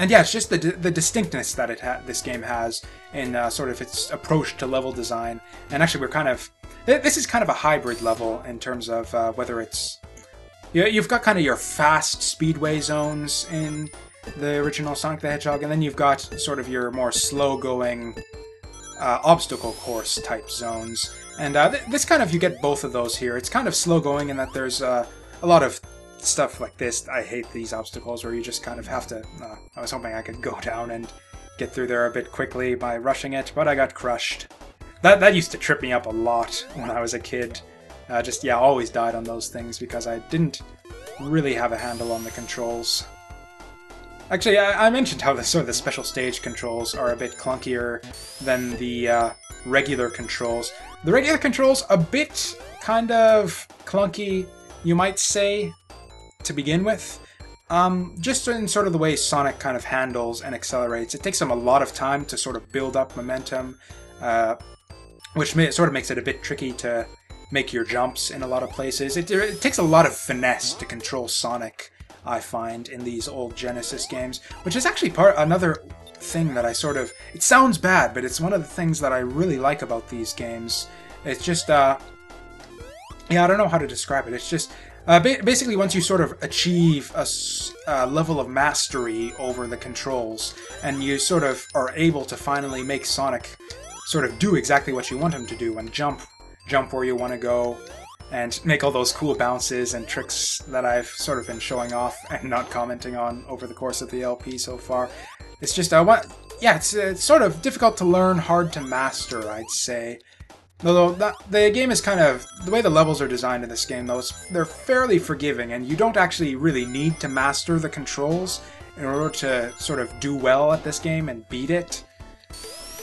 And yeah, it's just the distinctness that this game has in sort of its approach to level design. And actually, this is kind of a hybrid level in terms of whether it's... You've got kind of your fast speedway zones in the original Sonic the Hedgehog, and then you've got sort of your more slow-going obstacle course type zones. And this kind of, you get both of those here. It's kind of slow-going in that there's a lot of stuff like this. I hate these obstacles where you just kind of have to... I was hoping I could go down and get through there a bit quickly by rushing it, but I got crushed. That used to trip me up a lot when I was a kid. Always died on those things because I didn't really have a handle on the controls. Actually, I mentioned how the special stage controls are a bit clunkier than the regular controls. The regular controls, a bit kind of clunky, you might say, to begin with. Just in sort of the way Sonic kind of handles and accelerates. It takes him a lot of time to sort of build up momentum, which sort of makes it a bit tricky to make your jumps in a lot of places. It takes a lot of finesse to control Sonic, I find, in these old Genesis games, which is actually another thing that I sort of... It sounds bad, but it's one of the things that I really like about these games. It's just, I don't know how to describe it. It's just... basically, once you sort of achieve a level of mastery over the controls, and you sort of are able to finally make Sonic sort of do exactly what you want him to do, and jump where you want to go, and make all those cool bounces and tricks that I've sort of been showing off and not commenting on over the course of the LP so far. It's just, it's sort of difficult to learn, hard to master, I'd say. Although, the game is kind of... The way the levels are designed in this game, though, they're fairly forgiving, and you don't actually really need to master the controls in order to sort of do well at this game and beat it.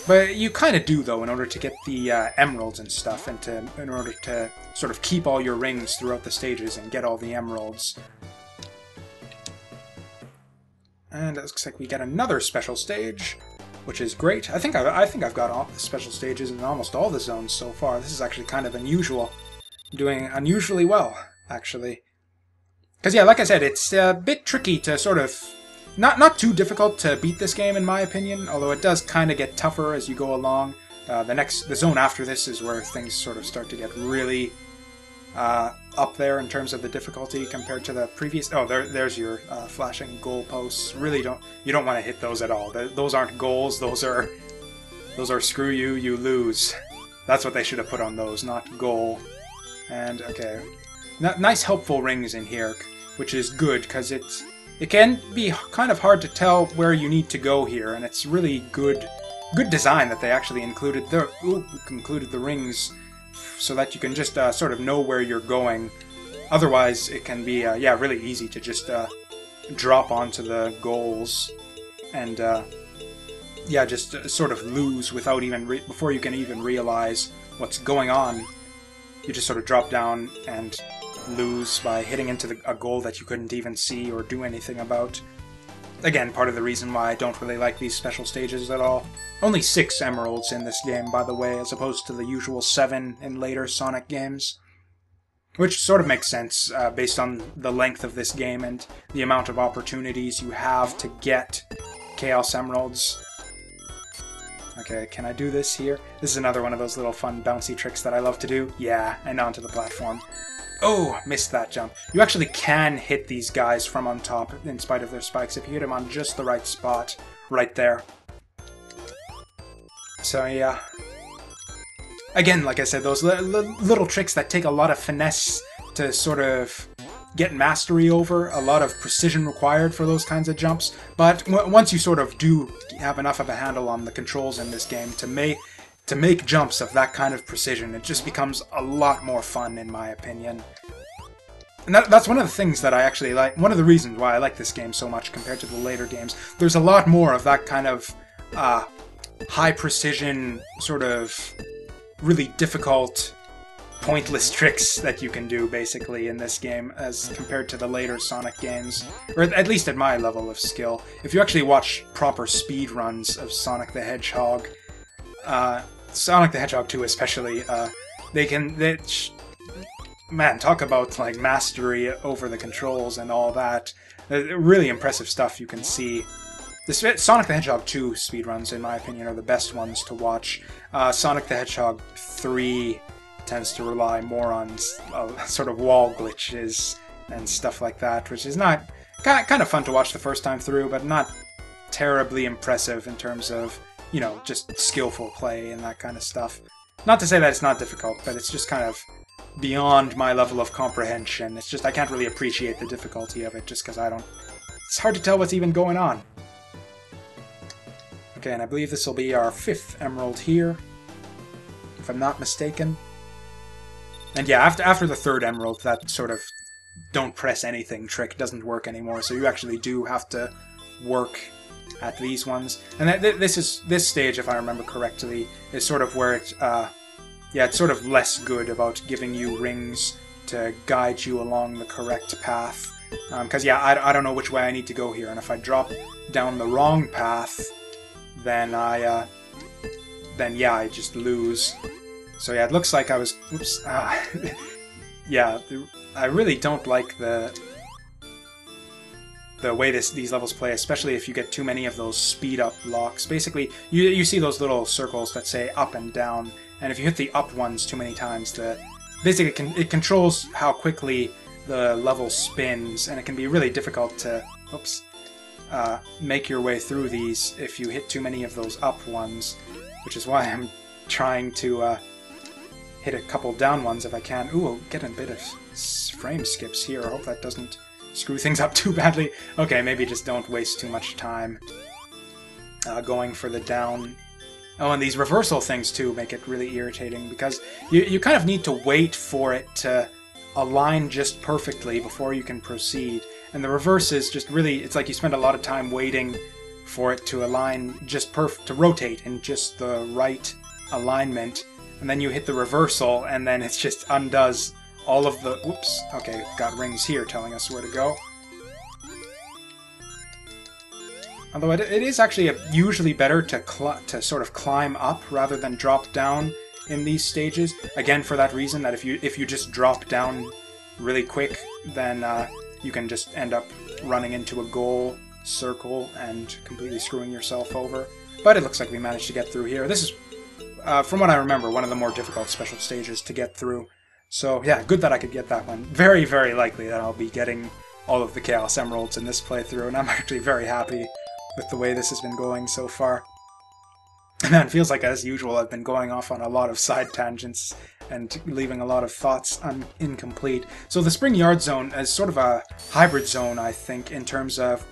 But you kind of do, though, in order to get the emeralds and stuff, and in order to sort of keep all your rings throughout the stages and get all the emeralds. And it looks like we get another special stage, which is great. I think I've got all the special stages in almost all the zones so far. This is actually kind of unusual. I'm doing unusually well, actually. Because, yeah, like I said, it's a bit tricky to sort of... Not too difficult to beat this game, in my opinion, although it does kind of get tougher as you go along. The zone after this is where things sort of start to get really up there in terms of the difficulty compared to the previous... Oh, there's your flashing goalposts. Really you don't want to hit those at all. Those aren't goals, those are screw you, you lose. That's what they should have put on those, not goal. And, okay. Nice helpful rings in here, which is good, because it can be kind of hard to tell where you need to go here, and it's really good design that they actually included the rings so that you can just sort of know where you're going. Otherwise, it can be really easy to just drop onto the goals and just sort of lose without even before you can even realize what's going on. You just sort of drop down and lose by hitting into a goal that you couldn't even see or do anything about. Again, part of the reason why I don't really like these special stages at all. Only 6 emeralds in this game, by the way, as opposed to the usual 7 in later Sonic games. Which sort of makes sense, based on the length of this game and the amount of opportunities you have to get Chaos Emeralds. Okay, can I do this here? This is another one of those little fun bouncy tricks that I love to do. Yeah, and onto the platform. Oh, missed that jump. You actually can hit these guys from on top, in spite of their spikes, if you hit them on just the right spot, right there. So, yeah. Again, like I said, those little tricks that take a lot of finesse to sort of get mastery over, a lot of precision required for those kinds of jumps, but once you sort of do have enough of a handle on the controls in this game to make jumps of that kind of precision, it just becomes a lot more fun, in my opinion. And that's one of the things that I actually like, one of the reasons why I like this game so much compared to the later games. There's a lot more of that kind of high precision, sort of really difficult, pointless tricks that you can do, basically, in this game as compared to the later Sonic games. Or at least at my level of skill. If you actually watch proper speed runs of Sonic the Hedgehog, Sonic the Hedgehog 2 especially, man, talk about like mastery over the controls and all that. Really impressive stuff you can see. Sonic the Hedgehog 2 speedruns, in my opinion, are the best ones to watch. Sonic the Hedgehog 3 tends to rely more on sort of wall glitches and stuff like that, which is not kind of fun to watch the first time through, but not terribly impressive in terms of, you know, just skillful play and that kind of stuff. Not to say that it's not difficult, but it's just kind of beyond my level of comprehension. It's just I can't really appreciate the difficulty of it just because I don't... It's hard to tell what's even going on. Okay, and I believe this will be our 5th emerald here, if I'm not mistaken. And yeah, after the 3rd emerald, that sort of don't press anything trick doesn't work anymore, so you actually do have to work at these ones. And this stage, if I remember correctly, is sort of where it, yeah, it's sort of less good about giving you rings to guide you along the correct path. Because yeah, I don't know which way I need to go here, and if I drop down the wrong path, then yeah, I just lose. So yeah, it looks like I was... Oops. Yeah, I really don't like the way these levels play, especially if you get too many of those speed-up blocks. Basically, you see those little circles that say up and down, and if you hit the up ones too many times, basically it controls how quickly the level spins, and it can be really difficult to... Oops. Make your way through these if you hit too many of those up ones, which is why I'm trying to hit a couple down ones if I can. Ooh, I'll get a bit of frame skips here. I hope that doesn't screw things up too badly. Okay, maybe just don't waste too much time going for the down. Oh, and these reversal things too make it really irritating, because you kind of need to wait for it to align just perfectly before you can proceed. And the reverse is just really, it's like you spend a lot of time waiting for it to align just to rotate in just the right alignment, and then you hit the reversal, and then it just undoes all of the... Whoops. Okay, got rings here telling us where to go. Although it is actually usually better to sort of climb up rather than drop down in these stages. Again, for that reason, that if you just drop down really quick, then you can just end up running into a goal circle and completely screwing yourself over. But it looks like we managed to get through here. This is, from what I remember, one of the more difficult special stages to get through. So yeah, good that I could get that one. Very, very likely that I'll be getting all of the Chaos Emeralds in this playthrough, and I'm actually very happy with the way this has been going so far. And then it feels like, as usual, I've been going off on a lot of side tangents and leaving a lot of thoughts incomplete. So the Spring Yard Zone is sort of a hybrid zone, I think, in terms of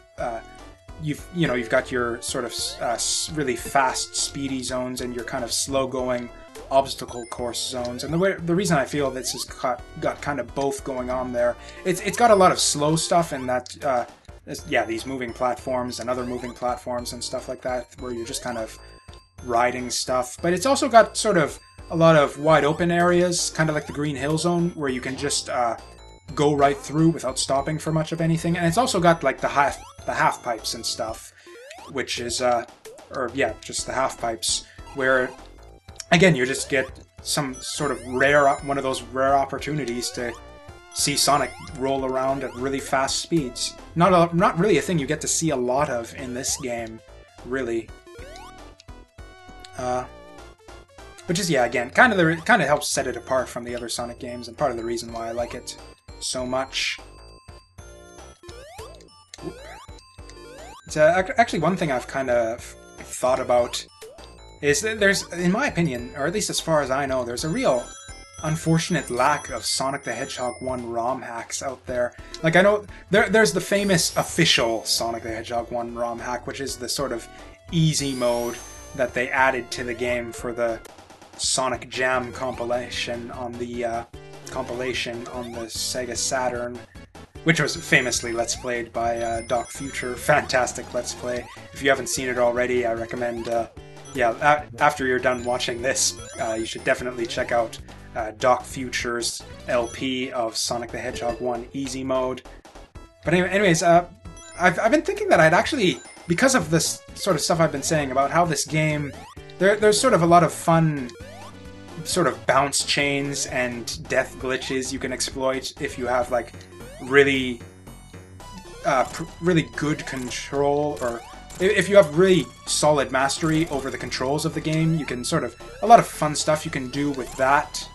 you've got your sort of really fast, speedy zones and your kind of slow-going obstacle course zones. And the reason I feel this has got kind of both going on there, it's got a lot of slow stuff in that, yeah, these moving platforms and other moving platforms and stuff like that, where you're just kind of riding stuff. But it's also got sort of a lot of wide open areas, kind of like the Green Hill Zone, where you can just go right through without stopping for much of anything. And it's also got like the half pipes and stuff, which is or yeah, just the half pipes, where again you just get some sort of one of those rare opportunities to see Sonic roll around at really fast speeds. Not really a thing you get to see a lot of in this game, really. Which is, yeah, again, kind of helps set it apart from the other Sonic games, and part of the reason why I like it so much. It's actually one thing I've kind of thought about is that there's, in my opinion, or at least as far as I know, there's a real unfortunate lack of Sonic the Hedgehog 1 ROM hacks out there. Like, I know there's the famous official Sonic the Hedgehog 1 ROM hack, which is the sort of easy mode that they added to the game for the Sonic Jam compilation on the Sega Saturn, which was famously Let's Played by Doc Future. Fantastic Let's Play. If you haven't seen it already, I recommend, yeah, after you're done watching this, you should definitely check out Doc Future's LP of Sonic the Hedgehog 1 Easy Mode. But anyways, I've been thinking that I'd actually, because of this sort of stuff I've been saying about how this game, there's sort of a lot of fun sort of bounce chains and death glitches you can exploit if you have like really really good control or if you have really solid mastery over the controls of the game, you can sort of, a lot of fun stuff you can do with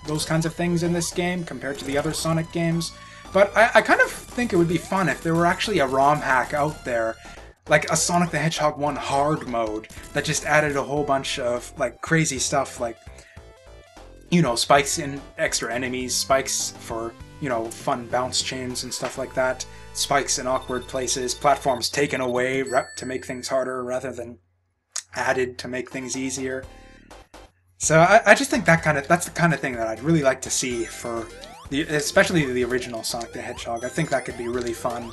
those kinds of things in this game compared to the other Sonic games. But I kind of think it would be fun if there were actually a ROM hack out there, like a Sonic the Hedgehog 1 hard mode, that just added a whole bunch of like crazy stuff, like, you know, spikes in extra enemies, spikes for, you know, fun bounce chains and stuff like that, spikes in awkward places, platforms taken away to make things harder rather than added to make things easier. So I just think that's the kind of thing that I'd really like to see for especially the original Sonic the Hedgehog. I think that could be really fun.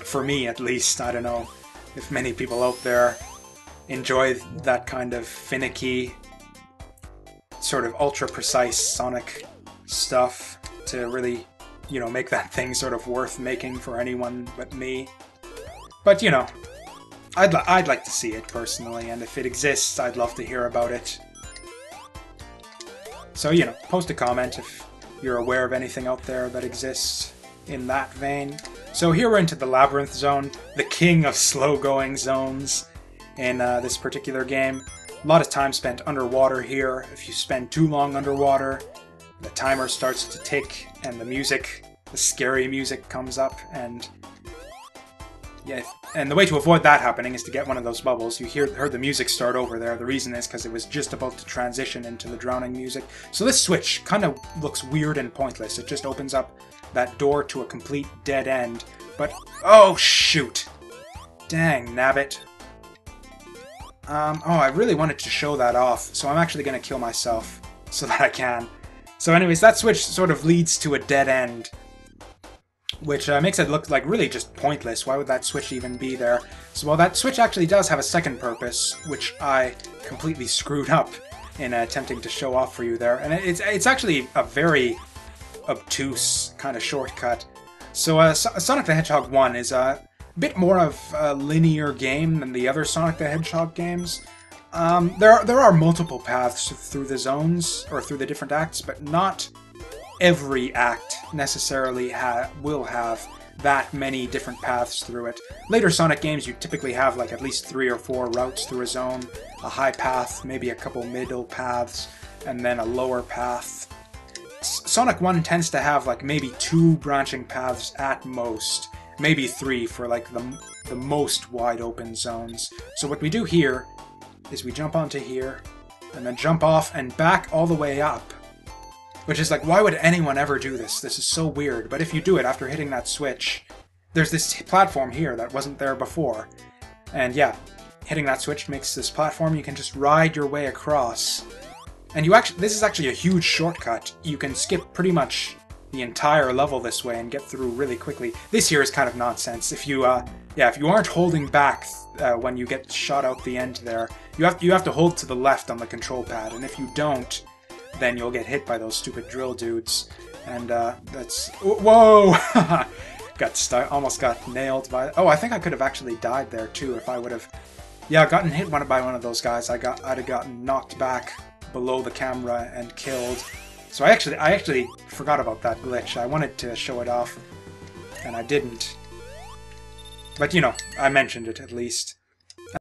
For me, at least. I don't know if many people out there enjoy that kind of finicky, sort of ultra-precise Sonic stuff to really, you know, make that thing sort of worth making for anyone but me. But, you know, I'd like to see it personally, and if it exists, I'd love to hear about it. So, you know, post a comment if you're aware of anything out there that exists in that vein. So here we're into the Labyrinth Zone, the king of slow-going zones in this particular game. A lot of time spent underwater here. If you spend too long underwater, the timer starts to tick and the music, the scary music comes up, and yeah, and the way to avoid that happening is to get one of those bubbles. You heard the music start over there. The reason is because it was just about to transition into the drowning music. So this switch kind of looks weird and pointless. It just opens up that door to a complete dead end. But, oh shoot! Dang, nabbit. Oh, I really wanted to show that off, so I'm actually going to kill myself so that I can. So anyways, that switch sort of leads to a dead end, which makes it look like really just pointless. Why would that switch even be there? So, well, that switch actually does have a second purpose, which I completely screwed up in attempting to show off for you there. And it's actually a very obtuse kind of shortcut. So, Sonic the Hedgehog 1 is a bit more of a linear game than the other Sonic the Hedgehog games. There are multiple paths through the zones, or through the different acts, but not every act necessarily will have that many different paths through it. Later Sonic games, you typically have like at least 3 or 4 routes through a zone, a high path, maybe a couple middle paths, and then a lower path. Sonic 1 tends to have like maybe 2 branching paths at most, maybe 3 for like the most wide open zones. So what we do here is we jump onto here, and then jump off and back all the way up. Which is like, why would anyone ever do this? This is so weird. But if you do it after hitting that switch, there's this platform here that wasn't there before. And yeah, hitting that switch makes this platform you can just ride your way across. And this is actually a huge shortcut. You can skip pretty much the entire level this way and get through really quickly. This here is kind of nonsense. If you aren't holding back when you get shot out the end there, you have to hold to the left on the control pad, and if you don't, then you'll get hit by those stupid drill dudes. And that's... Whoa! Got stuck, almost got nailed by... Oh, I think I could have actually died there too if I would have... Yeah, gotten hit by one of those guys. I'd have gotten knocked back below the camera and killed. So I actually forgot about that glitch. I wanted to show it off, and I didn't. But, you know, I mentioned it at least.